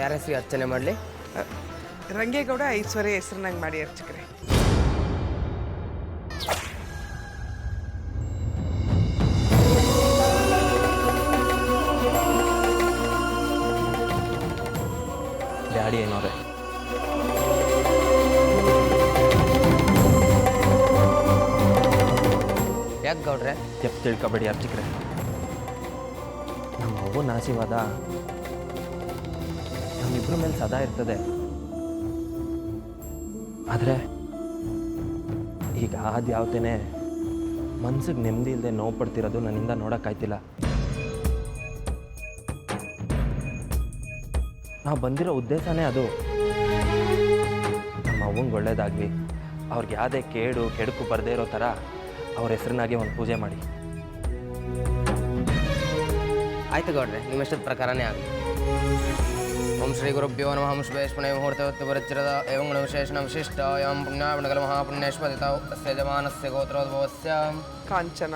ಯಾರ ಹೆಸರಿಗೆ ಅರ್ಚನೆ ಮಾಡಲಿ? ರಂಗೇಗೌಡ ಐಶ್ವರ್ಯ ಹೆಸರಿನಂಗೆ ಮಾಡಿ ಅರ್ಚಕ್ರೆ. ಡ್ಯಾಡಿ ಏನೋರೆ ಯಾಕೆ ಗೌಡ್ರೆ? ತೆಪ್ಪು ತಿಳ್ಕೊಬೇಡಿ ಅರ್ಚಕ್ರೆ. ನಮ್ಮ ಅವ್ವನ ಆಶೀರ್ವಾದ ನಮ್ಮಿಬ್ಬರ ಮೇಲೆ ಸದಾ ಇರ್ತದೆ. ಆದರೆ ಈಗ ಅದ್ಯಾವತ್ತೇನೆ ಮನ್ಸಿಗೆ ನೆಮ್ಮದಿ ಇಲ್ಲದೆ ನೋವು ಪಡ್ತಿರೋದು ನನ್ನಿಂದ ನೋಡೋಕ್ಕಾಯ್ತಿಲ್ಲ. ನಾವು ಬಂದಿರೋ ಉದ್ದೇಶನೇ ಅದು. ನಮ್ಮ ಅವ್ವಂಗೆ ಒಳ್ಳೇದಾಗಲಿ, ಅವ್ರಿಗೆ ಯಾವುದೇ ಕೆಡುಕು ಬರದೇ ಇರೋ ಥರ ಅವ್ರ ಹೆಸರಿನಾಗೆ ಒಂದು ಪೂಜೆ ಮಾಡಿ. ಆಯ್ತು ಗೌಡ್ರೆ, ನಿಮ್ಮ ಇಷ್ಟದ ಪ್ರಕಾರನೇ ಆಗಲಿ. ಓಂ ಶ್ರೀ ಗುರುಭ್ಯೋ ನಮಃ. ಓಂ ಶಿವೇಶ್ವರೇ ಮುಹೂರ್ತವತ್ತು ಪರಿಚಿರದ ಏವಂ ಗುಣವಿಶೇಷಣ ವಿಶಿಷ್ಟ ಯಂ ಪುಣ್ಯಾಪುಣ್ಯಕಲ ಮಹಾಪುಣ್ಯೇಶ್ವರಿತೌ ತಸ್ಯ ಯಜಮಾನಸ್ಯ ಗೋತ್ರೋದ್ಭವಸ್ಯ ಕಾಂಚನ